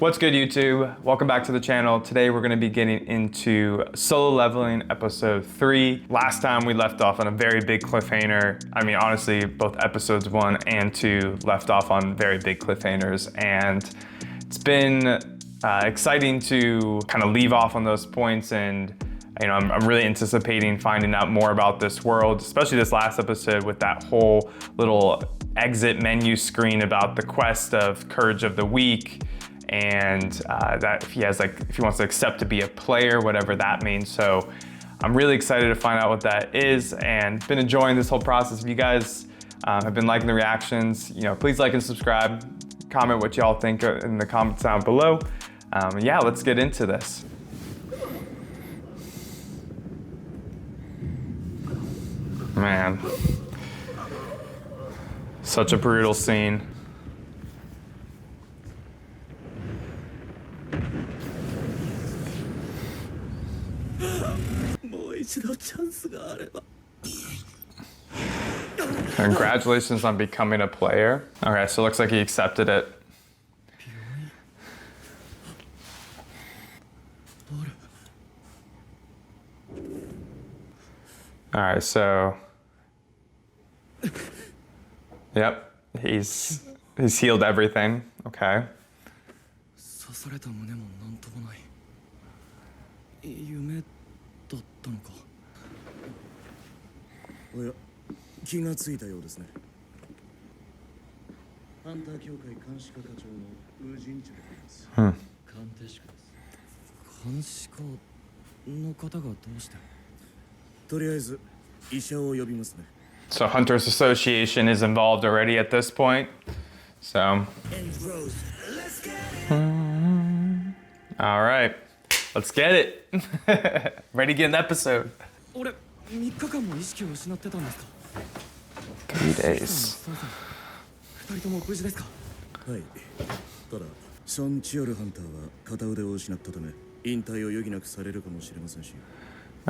What's good, YouTube? Welcome back to the channel. Today we're going to be getting into solo leveling episode 3. Last time we left off on a very big cliffhanger. I mean, honestly, both episodes 1 and 2 left off on very big cliffhangers, and it's been exciting to kind of leave off on those points. And I'm really anticipating finding out more about this world, especially this last episode with that whole little exit menu screen about the quest of Courage of the Weak, and that if he wants to accept to be a player, whatever that means. So I'm really excited to find out what that is, and been enjoying this whole process. If you guys have been liking the reactions, please like and subscribe. Comment what y'all think in the comments down below. Yeah, let's get into this. Man, such a brutal scene. Congratulations on becoming a player. Okay, so it looks like he accepted it. All right, so yep, he's healed everything. Okay. So Hunter's Association is involved already at this point. So all right, let's get it. Ready to get an episode. 3 days.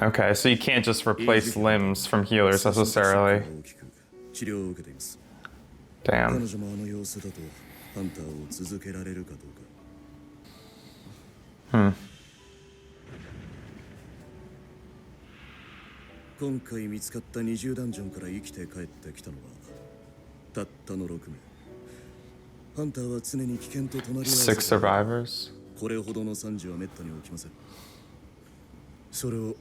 Okay, so you can't just replace limbs from healers necessarily. Damn. Hmm. 今回見つかった20ダンジョンから生きて帰ってきたのはたったの6名。ハンターは常に危険と隣り合わせ。6 survivors. これほどの惨事は滅多に起きません。それを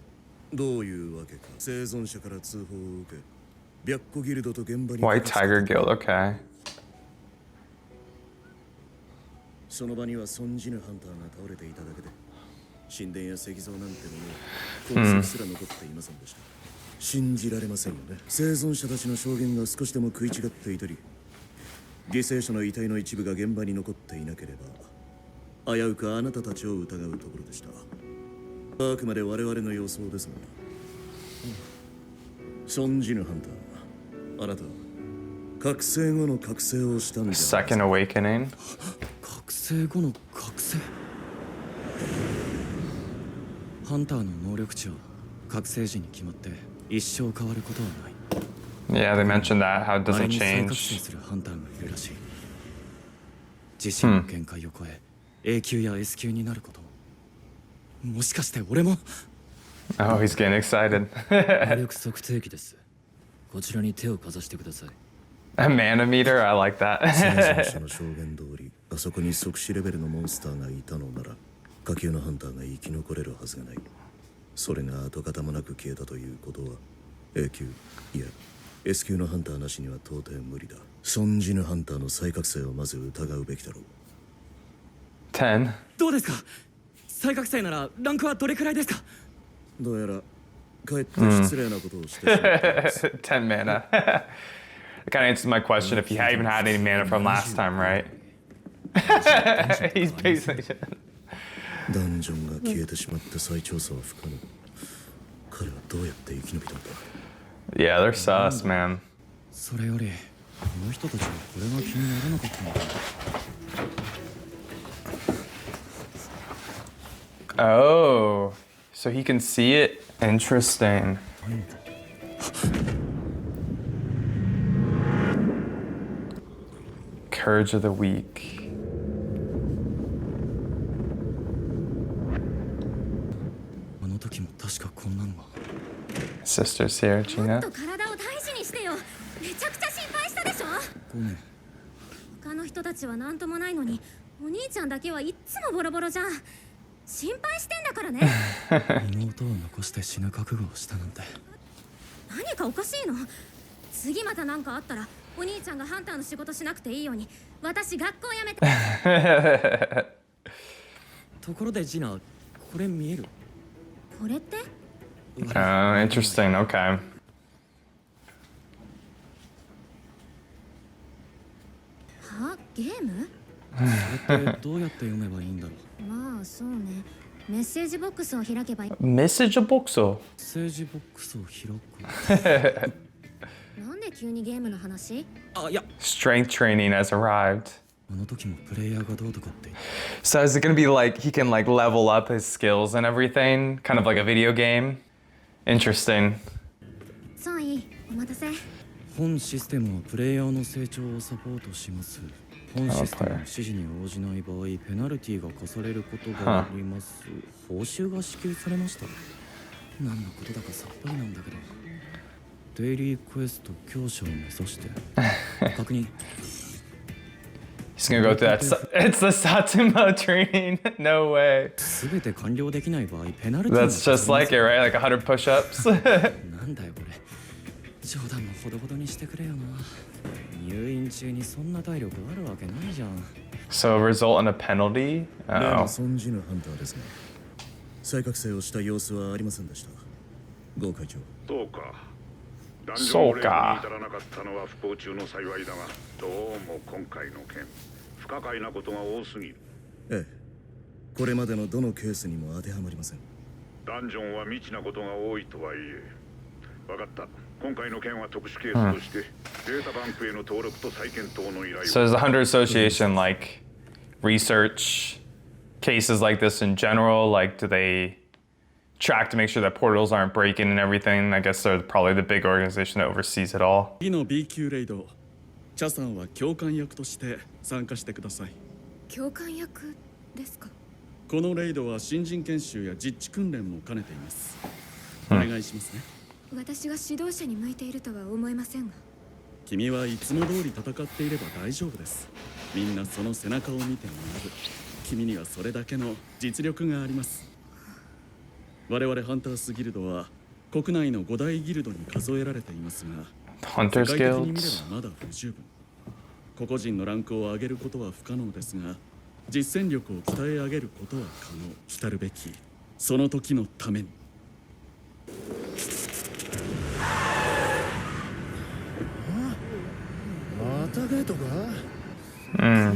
どういうわけか生存者から通報を受け、白虎ギルドと現場に。White Tiger Guild, okay. その場には存じぬハンターが倒れていただけで、神殿や石像なんてもの痕跡すら残っていませんでした。信じられませんよね。生存者たちの証言が少しでも食い違っていたり、犠牲者の遺体の一部が現場に残っていなければ、危うくあなたたちを疑うところでした。あくまで我々の予想ですが、存じぬハンター、あなたは覚醒後の覚醒をしたんじゃないですか。 Second awakening. 覚醒後の覚醒。ハンターの能力値は覚醒時に決まって一生変わることはない。Yeah, they mentioned that, how it doesn't 再覚 change. 醒するハンターがいるらしい。自身の限界を超え、A 級や S 級になることも。もしかして俺も。 Oh, he's getting excited. 能力測定器です。こちらに手をかざしてください。A mana meter? I like 生 that. 存者の証言通り、あそこに即死レベルのモンスターがいたのなら、下級のハンターが生き残れるはずがない。それが跡形もなく消えたということは A 級いや S 級のハンターなしには到底無理だ。存じぬハンターの再覚醒をまず疑うべきだろう。10. どうですか。再覚醒ならランクはどれくらいですか。どうやらかえって失礼なことをしてしまったんです。10 mana. It kind of answers my question if you even had any mana from last time, right? He's basically. ダンジョンが消えてしまって再調査は不可能。彼はどうやって生き延びたんだ。 Yeah, they're sus, man. それよりこの人たちはこれが気にならなかったのか。Oh, so he can see it? Interesting. Courage of the Weak. 時も確かこんなのが。 Sister's here, もっ Gina. と体を大事にしてよ。めちゃくちゃ心配したでしょ。ごめん。他の人たちは何ともないのに、お兄ちゃんだけはいっつもボロボロじゃん。心配してんだからね。妹を残して死ぬ覚悟をしたなんて。何かおかしいの？次また何かあったらお兄ちゃんがハンターの仕事しなくていいように私学校辞めて。ところでジナ、これ見える？これって？ Oh, interesting. Okay. は？ゲーム？それってどうやって読めばいいんだろう。まあそうね。メッセージボックスを開けばいい。 Message box. メッセージボックスを開く。なんで急にゲームの話？あ、いや、 Strength training has arrived. あの時もプレイヤーがどうとかって。 So is it gonna be like he can like level up his skills and everything? Kind of like a video game? Interesting. そういい。お待たせ。本システムはプレイヤーの成長をサポートします。本システムの指示に応じない場合、ペナルティが課されることがあります。報酬が支給されました。何のことだかさっぱりなんだけど。デイリークエスト強者を目指して。確認。 He's gonna go through that. It's the Satsuma training. No way. すべて完了できない場合、ペナルティが That's just like it, right? Like 100 push-ups. なんだよこれ。冗談もほどほどにしてくれよな。入院中にそんな体力あるわけないじゃん。 So result in a penalty? 例の Oh. 存じぬハンターですが再覚醒をした様子はありませんでした。ゴー会長。そうか。ダンジョンブレイクに至らなかったのは不幸中の幸いだが、どうも今回の件不可解なことが多すぎる。ええ、これまでのどのケースにも当てはまりません。ダンジョンは未知なことが多いとはいえ、分かった。今回の件は特殊ケースとしてデータバンクへの登録と再検討の依頼を。 So does the Hunter Association like research cases like this in general? Like, do they track to make sure that portals aren't breaking and everything? I guess they're probably the big organization that oversees it all. 次の B 級レイド、チャさんは教官役として参加してください。教官役ですか？このレイドは新人研修や実地訓練も兼ねています。お願いしますね。私が指導者に向いているとは思えませんが。君はいつも通り戦っていれば大丈夫です。みんなその背中を見て学ぶ。君にはそれだけの実力があります。我々ハンタースギルドは国内の5大ギルドに数えられていますが、 Hunters 世界的に見れ guilds. ばまだ不十分。個々人のランクを上げることは不可能ですが、実践力を鍛え上げることは可能。来るべきその時のために。またゲートか？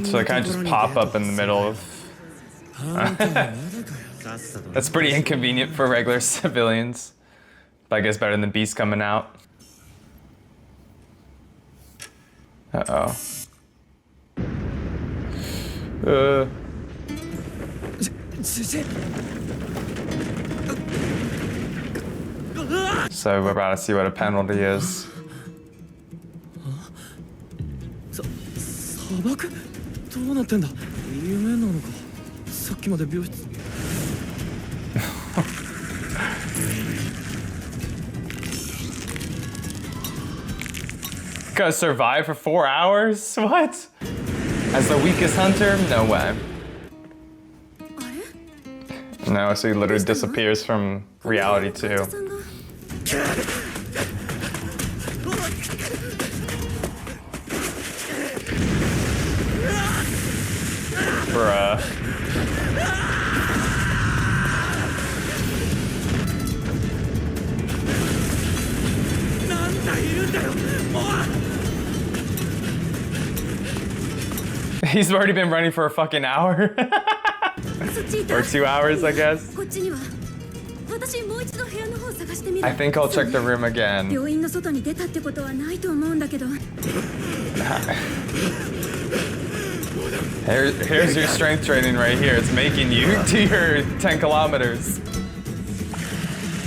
So they kind of just pop up in the middle of. That's pretty inconvenient for regular civilians. But I guess better than beasts coming out. Uh-oh. So we're about to see what a penalty is. 砂漠？どうなってんだ？夢なのか？さっきまで病室。 Gonna survive for 4 hours? What? As the weakest hunter? No way. あれ？ No, so he literally disappears from reality too. さんが Bruh. He's already been running for a fucking hour. そっちいた。 Or 2 hours, I guess. こっちには。私もう一度部屋の方を探してみる。 I think I'll check the room again. 病院の外に出たってことはないと思うんだけど。 Here's your strength training right here. It's making you do your 10 kilometers.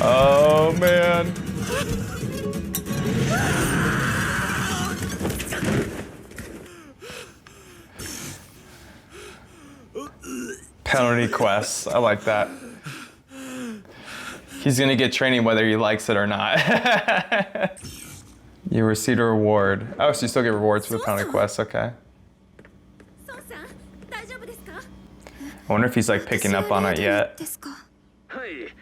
Oh man. Penalty quests. I like that. He's gonna get training whether he likes it or not. You receive a reward. Oh, so you still get rewards for the penalty quest, okay. 孫さん大丈夫ですか？ I wonder if he's like picking up on it yet. ですか？はい。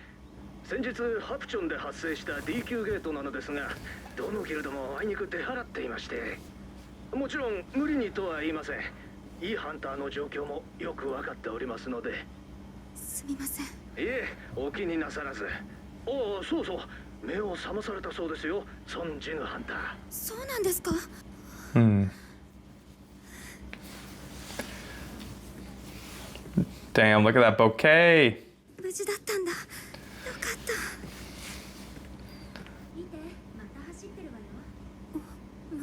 先日ハプチョンで発生した D 級ゲートなのですが、どのギルドもあいにく出払っていまして、もちろん無理にとは言いません。いいハンターの状況もよく分かっておりますので。すみません。いえ、お気になさらず。おお、そうそう。目を覚まされたそうですよ。ソン・ジヌハンター。そうなんですか？ Damn, look at that bouquet. 無事だったんだ。よかった。見て、また走ってるわよ。も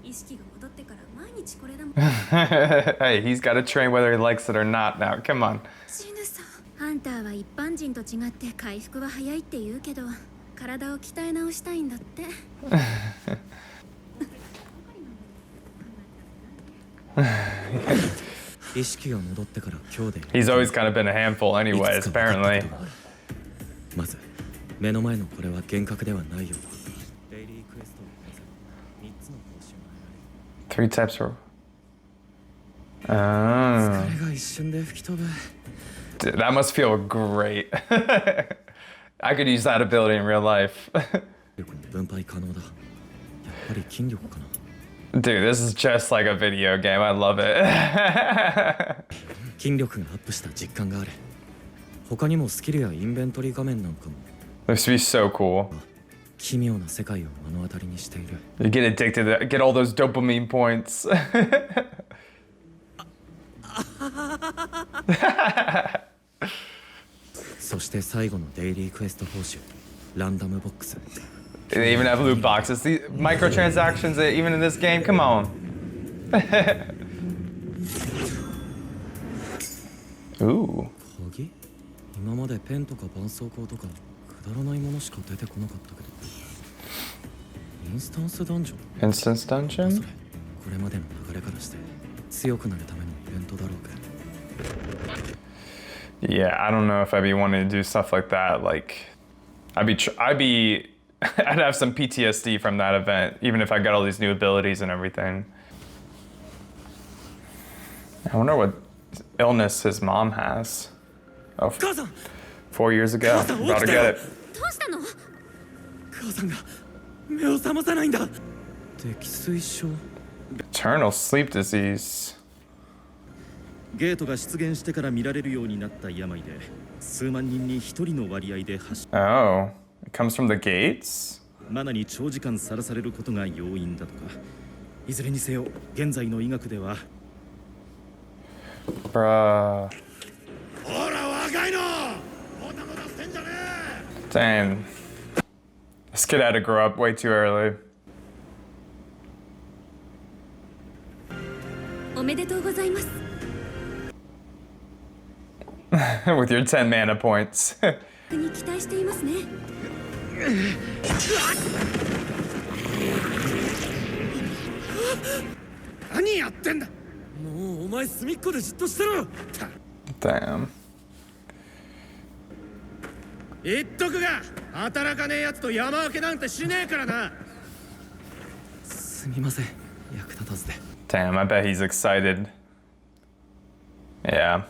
う意識が戻ってから毎日これだもん。Hey, he's got to train whether he likes it or not now. Come on. ジヌさん。ハンターは一般人と違って回復は早いって言うけど、体を鍛え直したいんだって。意識が戻ってから今日で He's always kind of been a handful anyways, いくつか分かった apparently. ことがある。まず目の前のこれは幻覚ではないようだ。デイリークエストをこなせ3つの報酬が得られる。 3 types of... 疲れが一瞬で吹き飛ぶ。 Dude, that must feel great. I could use that ability in real life. 力に分配可能だ。やっぱり筋力かな。 Dude, this is just like a video game. I love it. 筋力がアップした実感がある。他にもスキルやインベントリー画面なんかも This would be so cool. 奇妙な世界を目の当たりにしている。 You get addicted to get all those dopamine points. そして最後のデイリークエスト報酬、ランダムボックス。 They even have loot boxes. These microtransactions, even in this game. Come on. Ooh. 鍵？今までペンとか絆創膏とかくだらないものしか出てこなかったけど。インスタンスダンジョン？ Instance それ、 dungeon? これまでの流れからして強くなるためのイベントだろうか。 Yeah, I don't know if I'd be wanting to do stuff like that. Like, I'd have some PTSD from that event, even if I got all these new abilities and everything. I wonder what illness his mom has. Oh, 母さん、 4 years ago. About to get it. どうしたの？母さんが目を覚まさないんだ。溺水症。 Eternal sleep disease. ゲートが出現してから見られるようになった病で、数万人に一人の割合で発 Oh, it comes from the gates? マナに長時間さらされることが要因だとか。いずれにせよ、現在の医学では Bruh. ほら若いのもたもたしてんじゃね Dang. This kid had to grow up way too early. おめでとうございます。 With your 10 mana points. に期待していますね。何やってんだ。もうお前隅っこでじっとしてろ。 Damn. 言っとくが、働かねえやつと山分けなんてしねえからな。すみません、役立たずで。 Damn, I bet he's excited. Yeah.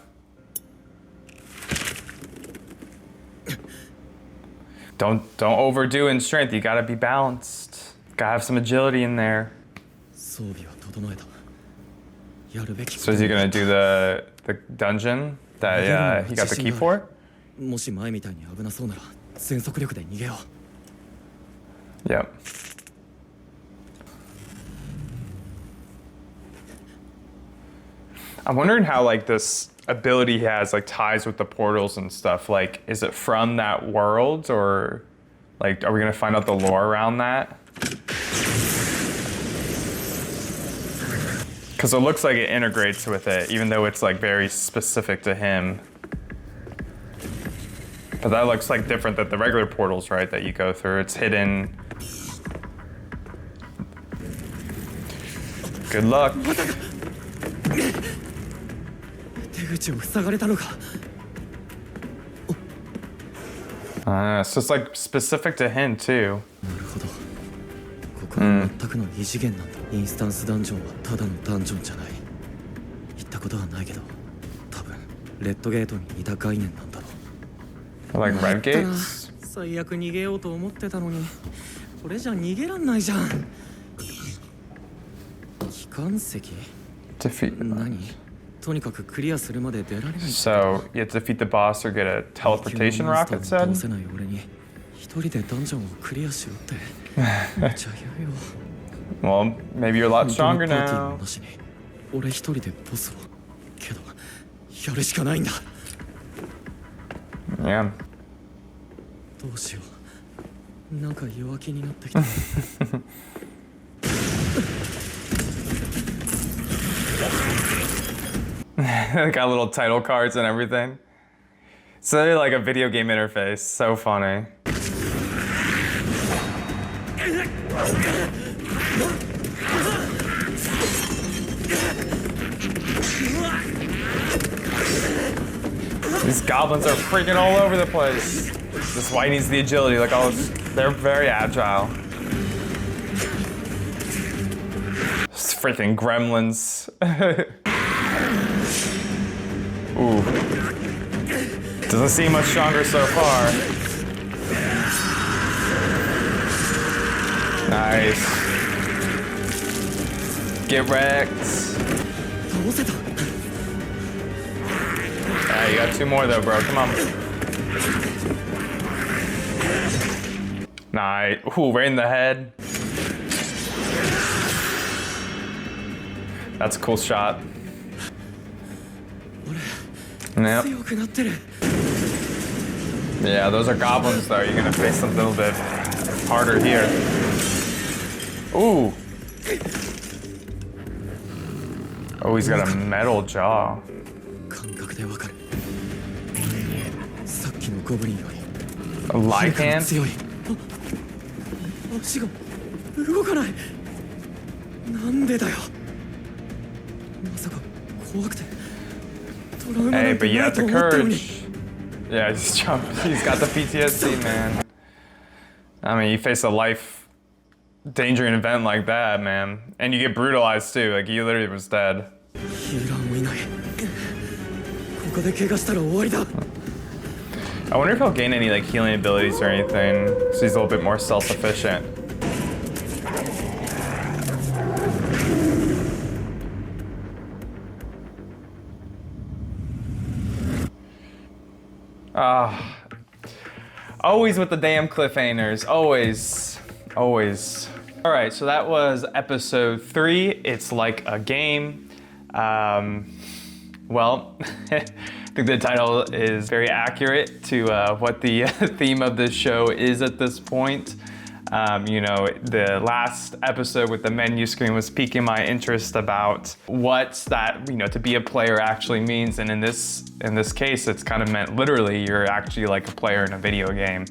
Don't overdo in strength. You gotta be balanced. Gotta have some agility in there. 装備は整えた。やるべき。 So is he gonna do the dungeon that he got the key for? もし前みたいに危なそうなら全速力で逃げよう。 Yep. I'm wondering how like this ability he has like ties with the portals and stuff. Like, is it from that world or like are we gonna find out the lore around that? Because it looks like it integrates with it, even though it's like very specific to him. But that looks like different than the regular portals, right? That you go through. It's hidden. Good luck. 手口を塞がれたのか。So it's like specific to him too. なるほど。ここは全くの異次元なんだ。インスタンスダンジョンはただのダンジョンじゃない。行ったことはないけど、多分レッドゲートに似た概念なんだろう。 Like red gates? 最悪逃げようと思ってたのに、これじゃ逃げらんないじゃん。機関石？ Defeat. 何？とにかくクリアするまで出られない。 So you have to defeat the boss or get a teleportation rock, it 倒 said? せない俺に一人でダンジョンをクリアしろって。めっちゃ言うよ。 Well, maybe you're a lot stronger パーティーも now. なしに俺一人でボスを。けどやるしかないんだ。 Yeah. どうしよう。なんか弱気になってきた。Got little title cards and everything. So they're like a video game interface. So funny. These goblins are freaking all over the place. This is why he needs the agility. Like, oh, they're very agile. It's freaking gremlins. Ooh. Doesn't seem much stronger so far. Nice. Get wrecked. Alright, you got 2 more though, bro. Come on. Nice. Ooh, right in the head. That's a cool shot. Yep. Yeah, those are goblins though. You're gonna face something a little bit harder here. Ooh. Oh, he's got a metal jaw. 感覚でわかる。さっきのゴブリンより A lycan? 強い。足が動かない。なんでだよ。まさか怖くて。 Hey, but you have the courage. Yeah, he's got the PTSD, man. I mean, you face a life-endangering event like that, man. And you get brutalized too, like he literally was dead. ヒーラーもいない。ここで怪我したら終わりだ。 I wonder if he'll gain any like healing abilities or anything, so he's a little bit more self-sufficient. Always with the damn cliffhangers. Always. Always. All right, so that was episode 3. It's like a game. Well, I think the title is very accurate to what the theme of this show is at this point. You know, the last episode with the menu screen was piquing my interest about what that, you know, to be a player actually means. And in this case, it's kind of meant literally you're actually like a player in a video game.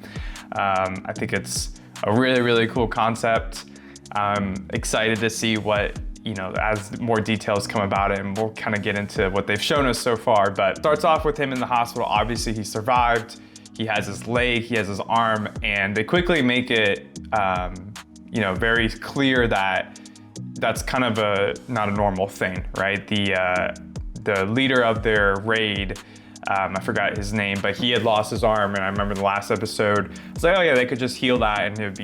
I think it's a really, really cool concept. I'm excited to see what, you know, as more details come about it, and we'll kind of get into what they've shown us so far. But starts off with him in the hospital. Obviously he survived. He has his leg, he has his arm, and they quickly make it, you know, very clear that that's kind of not a normal thing, right? The leader of their raid, I forgot his name, but he had lost his arm, and I remember the last episode, it's like, oh yeah, they could just heal that and it would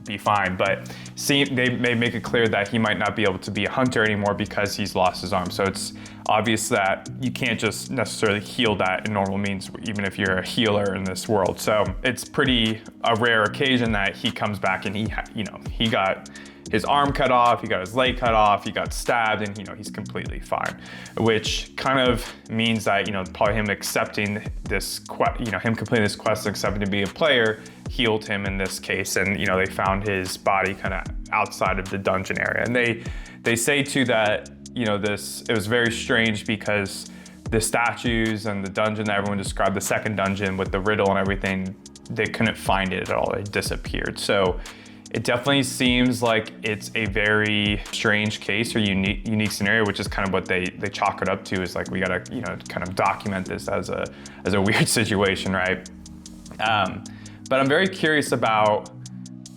be fine. But they make it clear that he might not be able to be a hunter anymore because he's lost his arm. So it's obvious that you can't just necessarily heal that in normal means, even if you're a healer in this world. So it's pretty a rare occasion that he comes back and he got his arm cut off, he got his leg cut off, he got stabbed, and he's completely fine. Which kind of means that probably him accepting this, him completing this quest and accepting to be a player healed him in this case, and they found his body kind of outside of the dungeon area. And they say too that it was very strange because the statues and the dungeon that everyone described, the second dungeon with the riddle and everything, they couldn't find it at all. It disappeared. So it definitely seems like it's a very strange case or unique scenario, which is kind of what they chalk it up to, is like, we gotta kind of document this as a weird situation, right? But I'm very curious about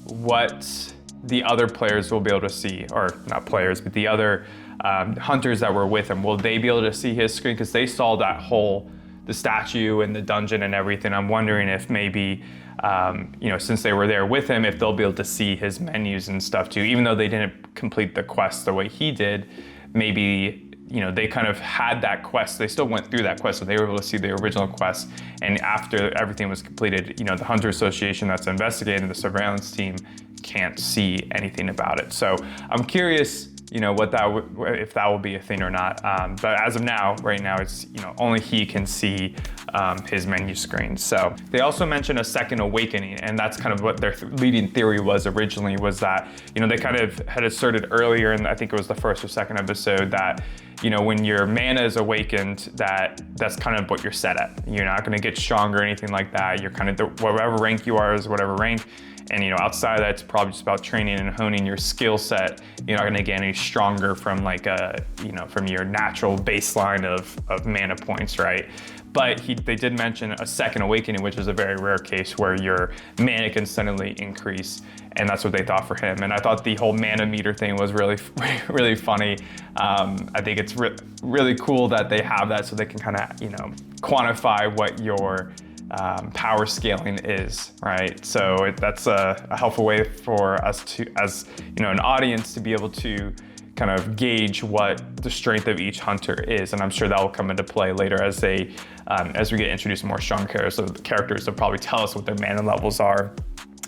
what the other players will be able to see, or not players, but the other hunters that were with him. Will they be able to see his screen? Because they saw that whole, the statue and the dungeon and everything. I'm wondering if maybe, since they were there with him, if they'll be able to see his menus and stuff too. Even though they didn't complete the quest the way he did, maybe they kind of had that quest. They still went through that quest, so they were able to see the original quest. And after everything was completed, the Hunter Association that's investigating the surveillance team can't see anything about it. So I'm curious, if that will be a thing or not. But as of now, right now, it's only he can see his menu screen. So they also mentioned a second awakening, and that's kind of what their leading theory was originally. Was that they kind of had asserted earlier, and I think it was the first or second episode, that when your mana is awakened, that's kind of what you're set at. You're not going to get stronger or anything like that. You're kind of whatever rank you are is whatever rank. And outside of that, it's probably just about training and honing your skill set. You're not going to get any stronger from from your natural baseline of mana points, right? But they did mention a second awakening, which is a very rare case where your mana can suddenly increase, and that's what they thought for him. And I thought the whole mana meter thing was really, really funny. I think it's really cool that they have that, so they can kind of quantify what your power scaling is, right? So that's a helpful way for us to, as an audience, to be able to kind of gauge what the strength of each hunter is. And I'm sure that will come into play later as we get introduced to more strong characters. So the characters will probably tell us what their mana levels are.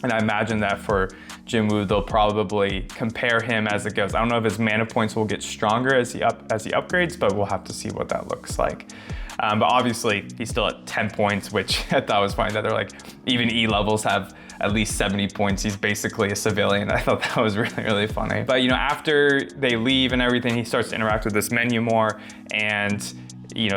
And I imagine that for Jinwoo, they'll probably compare him as it goes. I don't know if his mana points will get stronger as he upgrades, but we'll have to see what that looks like. But obviously, he's still at 10 points, which I thought was funny that they're like, even E levels have at least 70 points. He's basically a civilian. I thought that was really, really funny. But after they leave and everything, he starts to interact with this menu more, and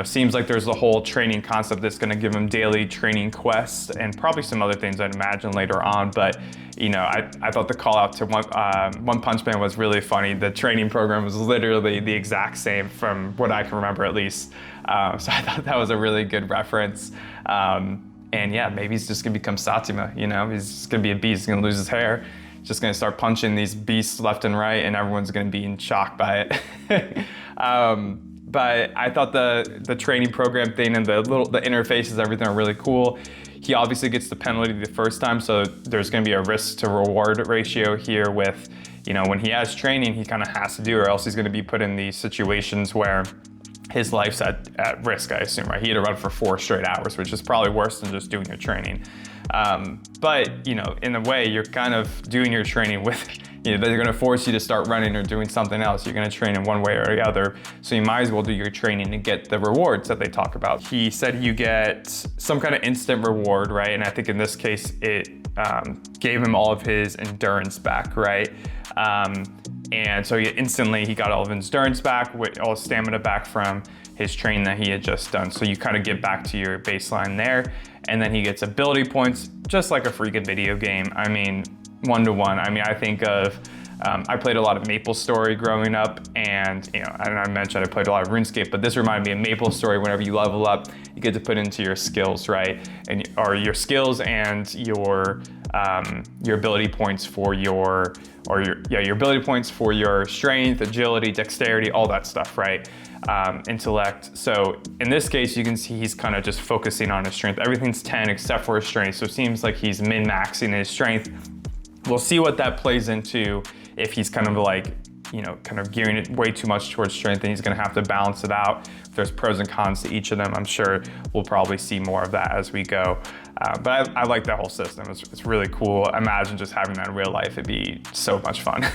seems like there's a whole training concept that's going to give him daily training quests and probably some other things I'd imagine later on. But I thought the call out to One Punch Man was really funny. The training program was literally the exact same from what I can remember, at least. So I thought that was a really good reference. And yeah, maybe he's just gonna become Satsuma. He's just gonna be a beast. He's gonna lose his hair. He's just gonna start punching these beasts left and right, and everyone's gonna be in shock by it. But I thought the training program thing and the interfaces, everything are really cool. He obviously gets the penalty the first time, so there's going to be a risk to reward ratio here with, when he has training, he kind of has to do, or else he's going to be put in these situations where his life's at risk, I assume, right? He had to run for 4 straight hours, which is probably worse than just doing your training. But, in a way, you're kind of doing your training with, they're going to force you to start running or doing something else. You're going to train in one way or the other. So you might as well do your training to get the rewards that they talk about. He said you get some kind of instant reward, right? And I think in this case, it gave him all of his endurance back, right? And so he got all of his endurance back, all his stamina back from his training that he had just done. So you kind of get back to your baseline there. And then he gets ability points, just like a freaking video game. I mean, 1-to-1. I mean, I think of, I played a lot of MapleStory growing up, and I mentioned I played a lot of RuneScape, but this reminded me of MapleStory. Whenever you level up, you get to put into your skills, right? Or your skills and your ability points for your ability points for your strength, agility, dexterity, all that stuff, right? Intellect. So in this case, you can see he's kind of just focusing on his strength. Everything's 10 except for his strength. So it seems like he's min-maxing his strength. We'll see what that plays into if he's kind of like, kind of gearing it way too much towards strength, and he's going to have to balance it out. There's pros and cons to each of them. I'm sure we'll probably see more of that as we go. But I like that whole system. It's really cool. Imagine just having that in real life. It'd be so much fun.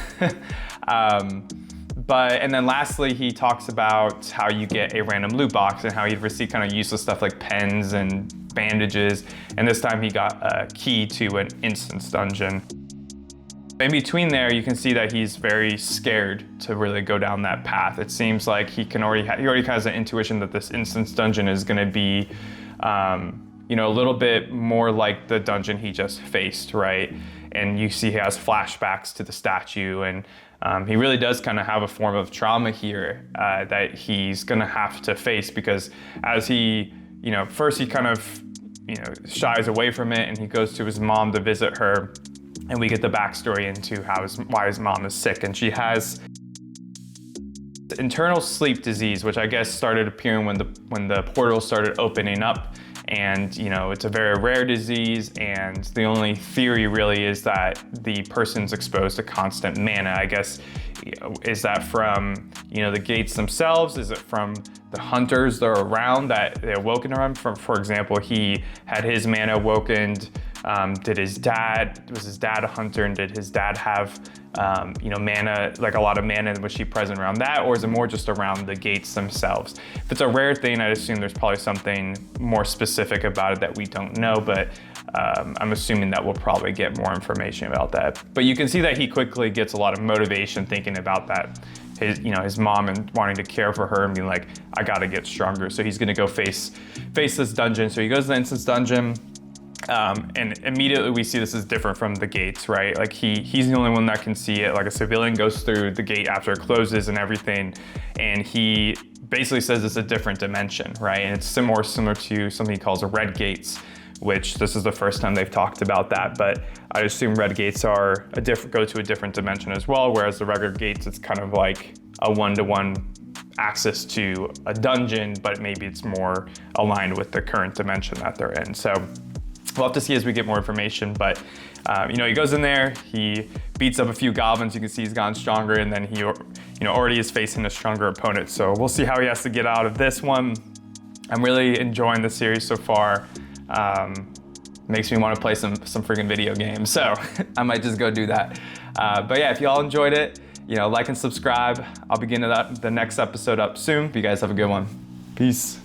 And then lastly, he talks about how you get a random loot box and how he'd receive kind of useless stuff like pens and bandages. And this time he got a key to an instance dungeon. In between there, you can see that he's very scared to really go down that path. It seems like he already has an intuition that this instance dungeon is going to be, a little bit more like the dungeon he just faced, right? And you see he has flashbacks to the statue, and he really does kind of have a form of trauma here that he's going to have to face, because as he, first he kind of shies away from it, and he goes to his mom to visit her, and we get the backstory into why his mom is sick, and she has internal sleep disease, which I guess started appearing when the portal started opening up. And it's a very rare disease, and the only theory really is that the person's exposed to constant mana. I guess, is that from the gates themselves? Is it from the hunters that are around that they're woken around? For example, he had his mana awokened. Was his dad a hunter, and did his dad have mana, like a lot of mana, was she present around that, or is it more just around the gates themselves? If it's a rare thing, I'd assume there's probably something more specific about it that we don't know, but I'm assuming that we'll probably get more information about that. But you can see that he quickly gets a lot of motivation thinking about that. His mom and wanting to care for her and being like, I gotta get stronger. So he's gonna go face this dungeon. So he goes to the instance dungeon. And immediately we see this is different from the gates, right? Like he's the only one that can see it. Like a civilian goes through the gate after it closes and everything, and he basically says it's a different dimension, right? And it's more similar to something he calls a red gates, which this is the first time they've talked about that. But I assume red gates are go to a different dimension as well, whereas the regular gates, it's kind of like a one-to-one access to a dungeon, but maybe it's more aligned with the current dimension that they're in. So we'll have to see as we get more information, but he goes in there, he beats up a few goblins, you can see he's gotten stronger, and then he already is facing a stronger opponent. So we'll see how he has to get out of this one. I'm really enjoying the series so far. Makes me want to play some freaking video games, so I might just go do that. But yeah, if you all enjoyed it, like and subscribe. I'll be getting the next episode up soon. You guys have a good one. Peace.